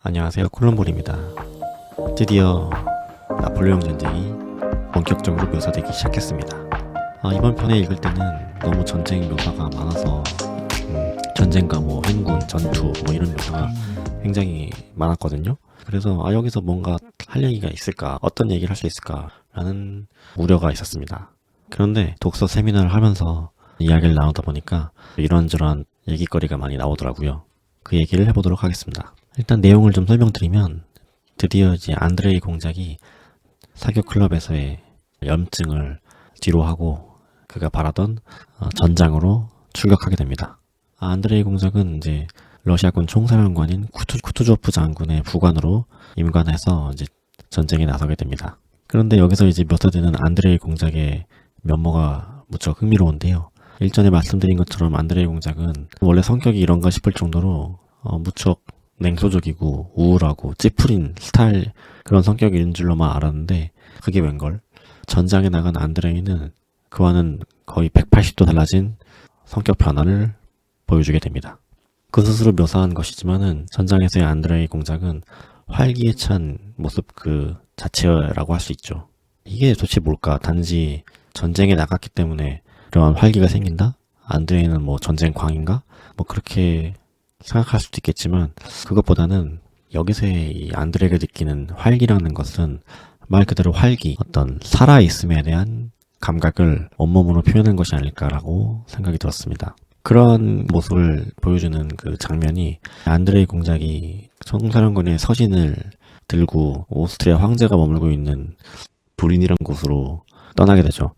안녕하세요, 콜럼볼입니다. 드디어 나폴레옹 전쟁이 본격적으로 묘사되기 시작했습니다. 이번 편에 읽을 때는 너무 전쟁 묘사가 많아서 전쟁과 행군, 전투 이런 묘사가 굉장히 많았거든요. 그래서 여기서 뭔가 할 얘기가 있을까, 어떤 얘기를 할 수 있을까 라는 우려가 있었습니다. 그런데 독서 세미나를 하면서 이야기를 나누다 보니까 이런저런 얘기거리가 많이 나오더라고요. 그 얘기를 해보도록 하겠습니다. 일단 내용을 좀 설명드리면, 드디어 이제 안드레이 공작이 사교 클럽에서의 염증을 뒤로 하고 그가 바라던 전장으로 출격하게 됩니다. 안드레이 공작은 이제 러시아군 총사령관인 쿠투조프 장군의 부관으로 임관해서 이제 전쟁에 나서게 됩니다. 그런데 여기서 이제 묘사되는 안드레이 공작의 면모가 무척 흥미로운데요. 일전에 말씀드린 것처럼 안드레이 공작은 원래 성격이 이런가 싶을 정도로 무척 냉소적이고 우울하고 찌푸린 스타일, 그런 성격인 줄로만 알았는데 그게 웬걸? 전장에 나간 안드레이는 그와는 거의 180도 달라진 성격 변화를 보여주게 됩니다. 그 스스로 묘사한 것이지만은 전장에서의 안드레이 공작은 활기에 찬 모습 그 자체라고 할 수 있죠. 이게 도대체 뭘까? 단지 전쟁에 나갔기 때문에 이러한 활기가 생긴다? 안드레이는 전쟁광인가? 그렇게 생각할 수도 있겠지만, 그것보다는 여기서의 이 안드레이가 느끼는 활기라는 것은 말 그대로 활기, 어떤 살아있음에 대한 감각을 온몸으로 표현한 것이 아닐까라고 생각이 들었습니다. 그런 모습을 보여주는 그 장면이, 안드레이 공작이 총사령관의 서신을 들고 오스트리아 황제가 머물고 있는 브린이라는 곳으로 떠나게 되죠.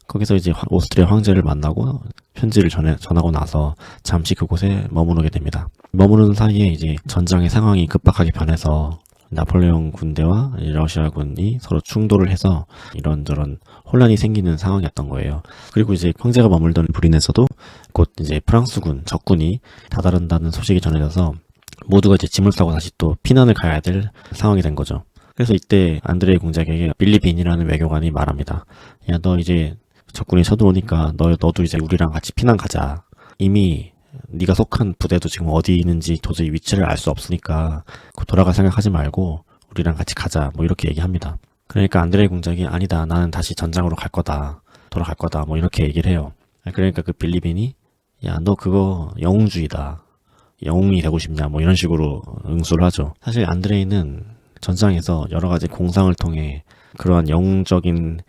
거기서 이제 오스트리아 황제를 만나고 편지를 전하고 나서 잠시 그곳에 머무르게 됩니다. 머무르는 사이에 이제 전장의 상황이 급박하게 변해서 나폴레옹 군대와 러시아군이 서로 충돌을 해서 이런저런 혼란이 생기는 상황이었던 거예요. 그리고 이제 황제가 머물던 브린에서도 곧 이제 프랑스군, 적군이 다다른다는 소식이 전해져서 모두가 이제 짐을 싸고 다시 또 피난을 가야 될 상황이 된 거죠. 그래서 이때 안드레이 공작에게 빌리빈이라는 외교관이 말합니다. 야, 너 이제 적군이 쳐들어오니까 너도 이제 우리랑 같이 피난 가자. 이미 네가 속한 부대도 지금 어디 있는지 도저히 위치를 알 수 없으니까 돌아갈 생각하지 말고 우리랑 같이 가자. 이렇게 얘기합니다. 그러니까 안드레이 공작이 아니다, 나는 다시 전장으로 갈 거다, 돌아갈 거다, 이렇게 얘기를 해요. 그러니까 그 빌리빈이 야, 너 그거 영웅주의다, 영웅이 되고 싶냐, 이런 식으로 응수를 하죠. 사실 안드레이는 전장에서 여러 가지 공상을 통해 그러한 영웅적인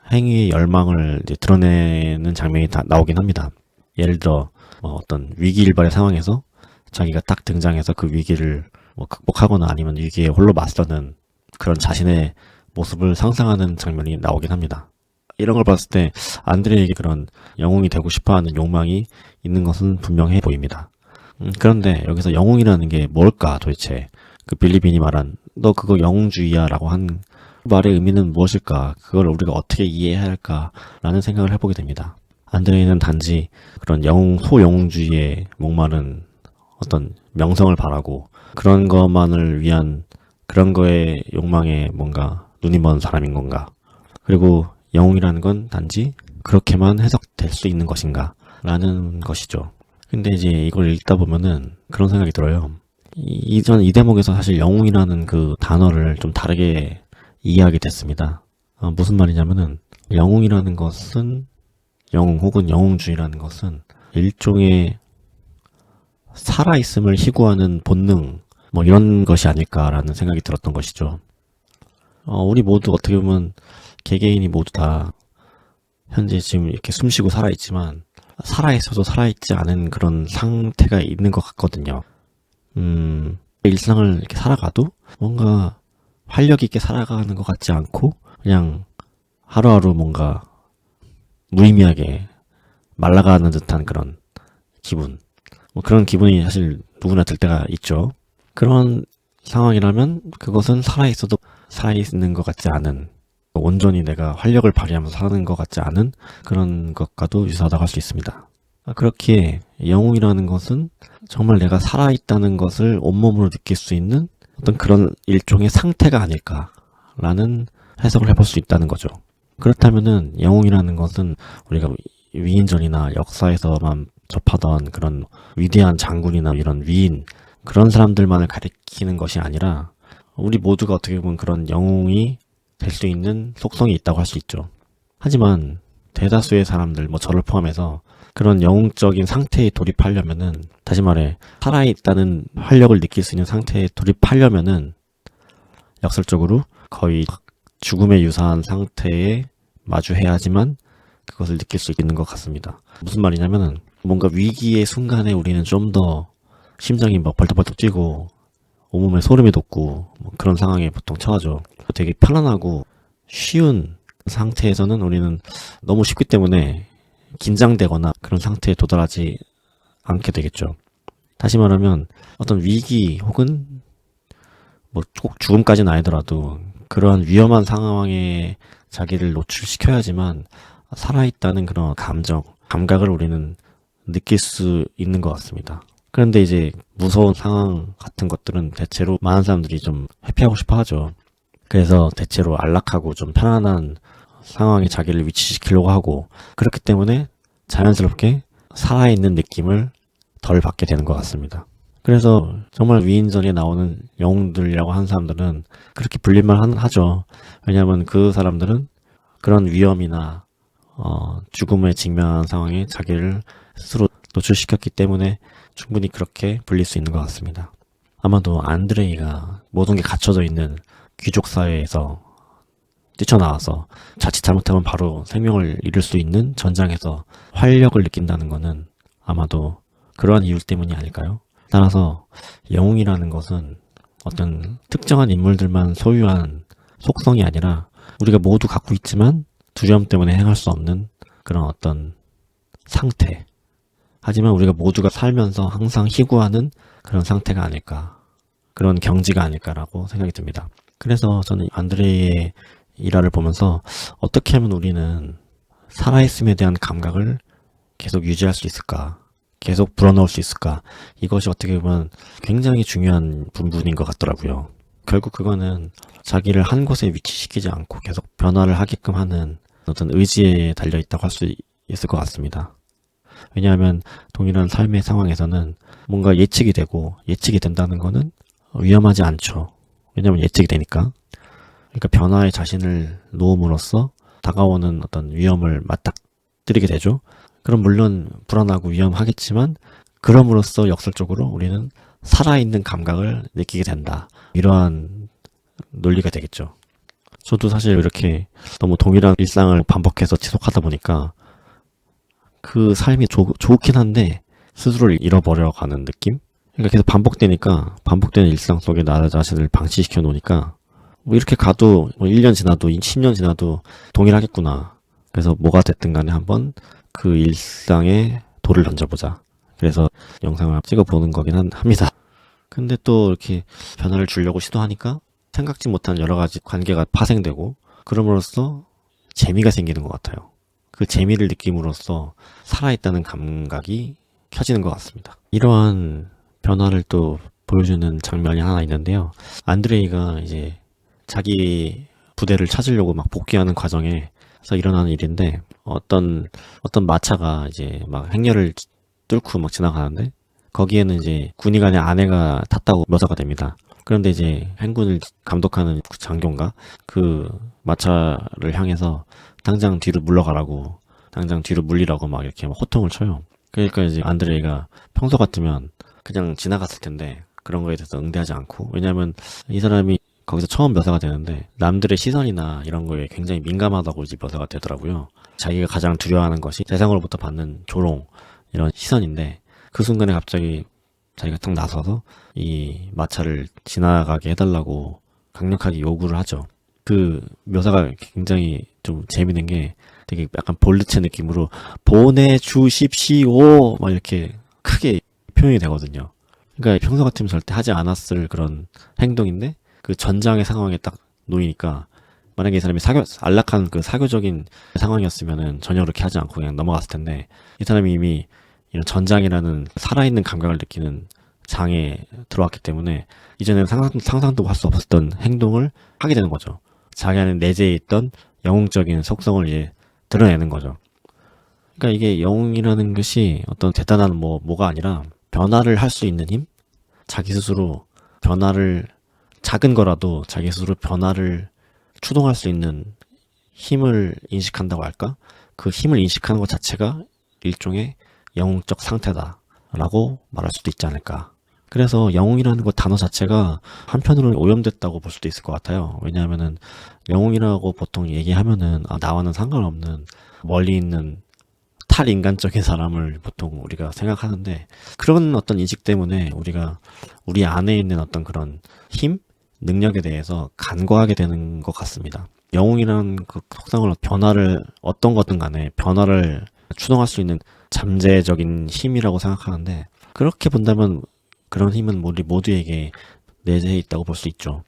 행위의 열망을 이제 드러내는 장면이 다 나오긴 합니다. 예를 들어 어떤 위기일발의 상황에서 자기가 딱 등장해서 그 위기를 극복하거나 아니면 위기에 홀로 맞서는 그런 자신의 모습을 상상하는 장면이 나오긴 합니다. 이런 걸 봤을 때 안드레에게 그런 영웅이 되고 싶어하는 욕망이 있는 것은 분명해 보입니다. 그런데 여기서 영웅이라는 게 뭘까 도대체? 그 빌리빈이 말한 너 그거 영웅주의야 라고 한 말의 의미는 무엇일까? 그걸 우리가 어떻게 이해해야 할까라는 생각을 해보게 됩니다. 안드레이는 단지 그런 소영웅주의에 목마른 어떤 명성을 바라고 그런 것만을 위한 그런 거에 욕망에 뭔가 눈이 먼 사람인 건가? 그리고 영웅이라는 건 단지 그렇게만 해석될 수 있는 것인가? 라는 것이죠. 근데 이제 이걸 읽다 보면은 그런 생각이 들어요. 저는 이 대목에서 사실 영웅이라는 그 단어를 좀 다르게 이해하게 됐습니다. 무슨 말이냐면은 영웅이라는 것은, 영웅 혹은 영웅주의라는 것은 일종의 살아있음을 희구하는 본능, 이런 것이 아닐까라는 생각이 들었던 것이죠. 우리 모두 어떻게 보면 개개인이 모두 다 현재 지금 이렇게 숨쉬고 살아있지만 살아있어도 살아있지 않은 그런 상태가 있는 것 같거든요. 일상을 이렇게 살아가도 뭔가 활력 있게 살아가는 것 같지 않고 그냥 하루하루 뭔가 무의미하게 말라가는 듯한 그런 기분, 그런 기분이 사실 누구나 들 때가 있죠. 그런 상황이라면 그것은 살아있어도 살아있는 것 같지 않은, 온전히 내가 활력을 발휘하면서 사는 것 같지 않은 그런 것과도 유사하다고 할 수 있습니다. 그렇기에 영웅이라는 것은 정말 내가 살아있다는 것을 온몸으로 느낄 수 있는 어떤 그런 일종의 상태가 아닐까라는 해석을 해볼 수 있다는 거죠. 그렇다면은 영웅이라는 것은 우리가 위인전이나 역사에서만 접하던 그런 위대한 장군이나 이런 위인, 그런 사람들만을 가리키는 것이 아니라 우리 모두가 어떻게 보면 그런 영웅이 될 수 있는 속성이 있다고 할 수 있죠. 하지만 대다수의 사람들, 뭐 저를 포함해서 그런 영웅적인 상태에 돌입하려면은, 다시 말해 살아있다는 활력을 느낄 수 있는 상태에 돌입하려면은 역설적으로 거의 죽음에 유사한 상태에 마주해야지만 그것을 느낄 수 있는 것 같습니다. 무슨 말이냐면은, 뭔가 위기의 순간에 우리는 좀 더 심장이 막 벌떡벌떡 뛰고 온몸에 소름이 돋고 뭐 그런 상황에 보통 처하죠. 되게 편안하고 쉬운 상태에서는 우리는 너무 쉽기 때문에 긴장되거나 그런 상태에 도달하지 않게 되겠죠. 다시 말하면 어떤 위기 혹은 뭐 꼭 죽음까지는 아니더라도 그러한 위험한 상황에 자기를 노출시켜야지만 살아있다는 그런 감각을 우리는 느낄 수 있는 것 같습니다. 그런데 이제 무서운 상황 같은 것들은 대체로 많은 사람들이 좀 회피하고 싶어 하죠. 그래서 대체로 안락하고 좀 편안한 상황에 자기를 위치시키려고 하고, 그렇기 때문에 자연스럽게 살아있는 느낌을 덜 받게 되는 것 같습니다. 그래서 정말 위인전에 나오는 영웅들이라고 하는 사람들은 그렇게 불릴만 하죠. 왜냐하면 그 사람들은 그런 위험이나 죽음에 직면한 상황에 자기를 스스로 노출시켰기 때문에 충분히 그렇게 불릴 수 있는 것 같습니다. 아마도 안드레이가 모든 게 갖춰져 있는 귀족 사회에서 뛰쳐나와서 자칫 잘못하면 바로 생명을 잃을 수 있는 전장에서 활력을 느낀다는 것은 아마도 그러한 이유 때문이 아닐까요? 따라서 영웅이라는 것은 어떤 특정한 인물들만 소유한 속성이 아니라 우리가 모두 갖고 있지만 두려움 때문에 행할 수 없는 그런 어떤 상태, 하지만 우리가 모두가 살면서 항상 희구하는 그런 상태가 아닐까, 그런 경지가 아닐까라고 생각이 듭니다. 그래서 저는 안드레이의 일화를 보면서 어떻게 하면 우리는 살아있음에 대한 감각을 계속 유지할 수 있을까, 계속 불어넣을 수 있을까, 이것이 어떻게 보면 굉장히 중요한 부분인 것 같더라고요. 결국 그거는 자기를 한 곳에 위치시키지 않고 계속 변화를 하게끔 하는 어떤 의지에 달려있다고 할 수 있을 것 같습니다. 왜냐하면 동일한 삶의 상황에서는 뭔가 예측이 되고, 예측이 된다는 거는 위험하지 않죠. 왜냐하면 예측이 되니까. 그러니까 변화에 자신을 놓음으로써 다가오는 어떤 위험을 맞닥뜨리게 되죠. 그럼 물론 불안하고 위험하겠지만 그럼으로써 역설적으로 우리는 살아있는 감각을 느끼게 된다, 이러한 논리가 되겠죠. 저도 사실 이렇게 너무 동일한 일상을 반복해서 지속하다 보니까 그 삶이 좋긴 한데 스스로를 잃어버려 가는 느낌? 그러니까 계속 반복되는 일상 속에 나 자신을 방치시켜 놓으니까 뭐 이렇게 가도 뭐 1년 지나도 10년 지나도 동일하겠구나. 그래서 뭐가 됐든 간에 한번 그 일상에 돌을 던져보자. 그래서 영상을 찍어보는 거긴 합니다. 근데 또 이렇게 변화를 주려고 시도하니까 생각지 못한 여러 가지 관계가 파생되고, 그럼으로써 재미가 생기는 것 같아요. 그 재미를 느낌으로써 살아있다는 감각이 켜지는 것 같습니다. 이러한 변화를 또 보여주는 장면이 하나 있는데요. 안드레이가 이제 자기 부대를 찾으려고 막 복귀하는 과정에서 일어나는 일인데, 어떤 마차가 이제 막 행렬을 뚫고 막 지나가는데 거기에는 이제 군의관의 아내가 탔다고 묘사가 됩니다. 그런데 이제 행군을 감독하는 장교인가 그 마차를 향해서 당장 뒤로 물러가라고, 당장 뒤로 물리라고 막 이렇게 막 호통을 쳐요. 그러니까 이제 안드레이가 평소 같으면 그냥 지나갔을 텐데 그런 거에 대해서 응대하지 않고, 왜냐하면 이 사람이 거기서 처음 묘사가 되는데 남들의 시선이나 이런 거에 굉장히 민감하다고 이제 묘사가 되더라고요. 자기가 가장 두려워하는 것이 세상으로부터 받는 조롱, 이런 시선인데 그 순간에 갑자기 자기가 딱 나서서 이 마차를 지나가게 해달라고 강력하게 요구를 하죠. 그 묘사가 굉장히 좀 재밌는 게 되게 약간 볼드체 느낌으로 보내주십시오 막 이렇게 크게 표현이 되거든요. 그러니까 평소 같으면 절대 하지 않았을 그런 행동인데 그 전장의 상황에 딱 놓이니까, 만약에 이 사람이 안락한 그 사교적인 상황이었으면은 전혀 그렇게 하지 않고 그냥 넘어갔을 텐데, 이 사람이 이미 이런 전장이라는 살아있는 감각을 느끼는 장에 들어왔기 때문에 이전에는 상상도 할 수 없었던 행동을 하게 되는 거죠. 자기 안에 내재해 있던 영웅적인 속성을 이제 드러내는 거죠. 그러니까 이게 영웅이라는 것이 어떤 대단한 뭐가 아니라 변화를 할 수 있는 힘? 자기 스스로 변화를, 작은 거라도 자기 스스로 변화를 추동할 수 있는 힘을 인식한다고 할까? 그 힘을 인식하는 것 자체가 일종의 영웅적 상태다라고 말할 수도 있지 않을까. 그래서 영웅이라는 그 단어 자체가 한편으로는 오염됐다고 볼 수도 있을 것 같아요. 왜냐하면은 영웅이라고 보통 얘기하면은 나와는 상관없는 멀리 있는 탈인간적인 사람을 보통 우리가 생각하는데, 그런 어떤 인식 때문에 우리가 우리 안에 있는 어떤 그런 힘, 능력에 대해서 간과하게 되는 것 같습니다. 영웅이라는 그 속성을, 변화를, 어떤 거든 간에 변화를 추동할 수 있는 잠재적인 힘이라고 생각하는데, 그렇게 본다면 그런 힘은 우리 모두에게 내재해 있다고 볼 수 있죠.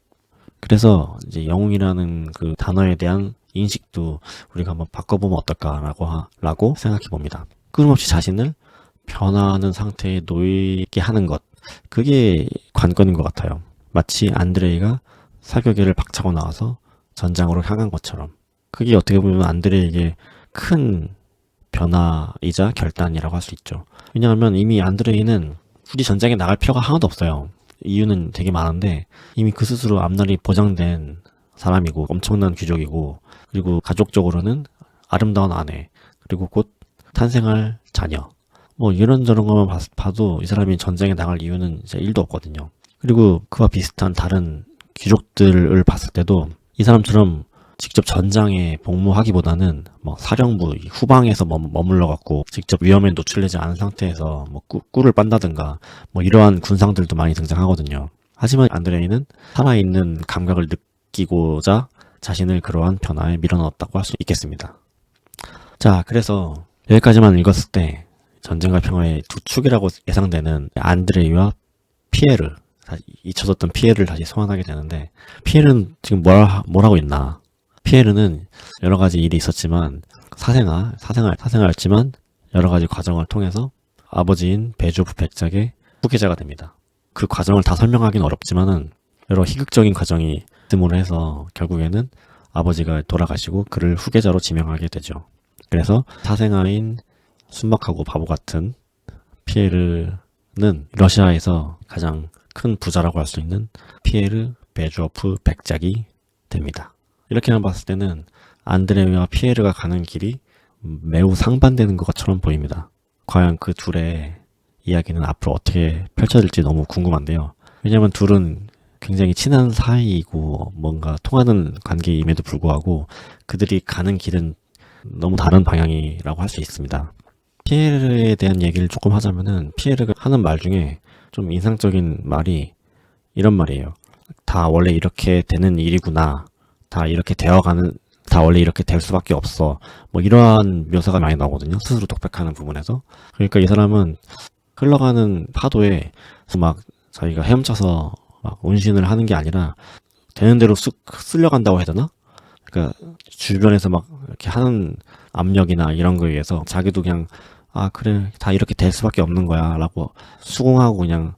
그래서 이제 영웅이라는 그 단어에 대한 인식도 우리가 한번 바꿔보면 어떨까라고 생각해 봅니다. 끊임없이 자신을 변화하는 상태에 놓이게 하는 것, 그게 관건인 것 같아요. 마치 안드레이가 사격기를 박차고 나와서 전장으로 향한 것처럼, 그게 어떻게 보면 안드레이에게 큰 변화이자 결단이라고 할 수 있죠. 왜냐하면 이미 안드레이는 굳이 전장에 나갈 필요가 하나도 없어요. 이유는 되게 많은데, 이미 그 스스로 앞날이 보장된 사람이고 엄청난 귀족이고, 그리고 가족적으로는 아름다운 아내, 그리고 곧 탄생할 자녀, 뭐 이런저런 것만 봐도 이 사람이 전쟁에 나갈 이유는 이제 1도 없거든요. 그리고 그와 비슷한 다른 귀족들을 봤을 때도 이 사람처럼 직접 전장에 복무하기보다는 뭐 사령부 후방에서 머물러 갖고 직접 위험에 노출되지 않은 상태에서 뭐 꿀을 빤다든가 뭐 이러한 군상들도 많이 등장하거든요. 하지만 안드레이는 살아있는 감각을 느끼고자 자신을 그러한 변화에 밀어넣었다고 할 수 있겠습니다. 자, 그래서 여기까지만 읽었을 때 전쟁과 평화의 두 축이라고 예상되는 안드레이와 피에르, 잊혀졌던 피에르를 다시 소환하게 되는데, 피에르는 지금 뭘 하고 있나? 피에르는 여러 가지 일이 있었지만 사생활했지만 여러 가지 과정을 통해서 아버지인 베조프 백작의 후계자가 됩니다. 그 과정을 다 설명하기는 어렵지만은 여러 희극적인 과정이 있음으로 해서 결국에는 아버지가 돌아가시고 그를 후계자로 지명하게 되죠. 그래서 사생아인 순박하고 바보 같은 피에르는 러시아에서 가장 큰 부자라고 할 수 있는 피에르 베조프 백작이 됩니다. 이렇게만 봤을 때는 안드레와 피에르가 가는 길이 매우 상반되는 것처럼 보입니다. 과연 그 둘의 이야기는 앞으로 어떻게 펼쳐질지 너무 궁금한데요. 왜냐면 둘은 굉장히 친한 사이이고 뭔가 통하는 관계임에도 불구하고 그들이 가는 길은 너무 다른 방향이라고 할 수 있습니다. 피에르에 대한 얘기를 조금 하자면은, 피에르가 하는 말 중에 좀 인상적인 말이 이런 말이에요. 다 원래 이렇게 되는 일이구나. 다 원래 이렇게 될 수밖에 없어. 뭐 이러한 묘사가 많이 나오거든요. 스스로 독백하는 부분에서. 그러니까 이 사람은 흘러가는 파도에 막 자기가 헤엄쳐서 막 운신을 하는 게 아니라 되는 대로 쑥 쓸려간다고 해야 되나? 그러니까 주변에서 막 이렇게 하는 압력이나 이런 거에 의해서 자기도 그냥 그래, 다 이렇게 될 수밖에 없는 거야 라고 수긍하고 그냥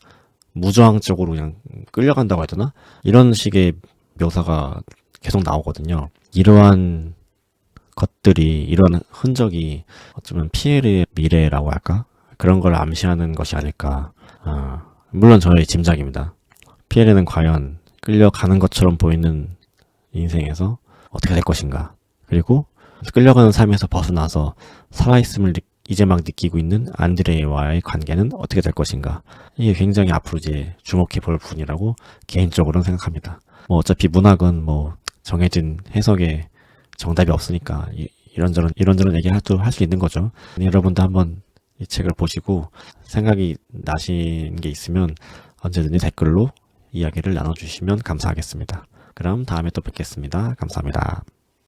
무저항적으로 그냥 끌려간다고 해야 되나? 이런 식의 묘사가 계속 나오거든요. 이러한 것들이, 이런 흔적이 어쩌면 피에르의 미래라고 할까? 그런 걸 암시하는 것이 아닐까. 물론 저의 짐작입니다. 피에르는 과연 끌려가는 것처럼 보이는 인생에서 어떻게 될 것인가. 그리고 끌려가는 삶에서 벗어나서 살아있음을 이제 막 느끼고 있는 안드레와의 관계는 어떻게 될 것인가. 이게 굉장히 앞으로 이제 주목해 볼 부분이라고 개인적으로는 생각합니다. 뭐 어차피 문학은 뭐 정해진 해석에 정답이 없으니까 이런저런 얘기를 할 수 있는 거죠. 여러분도 한번 이 책을 보시고 생각이 나신 게 있으면 언제든지 댓글로 이야기를 나눠주시면 감사하겠습니다. 그럼 다음에 또 뵙겠습니다. 감사합니다.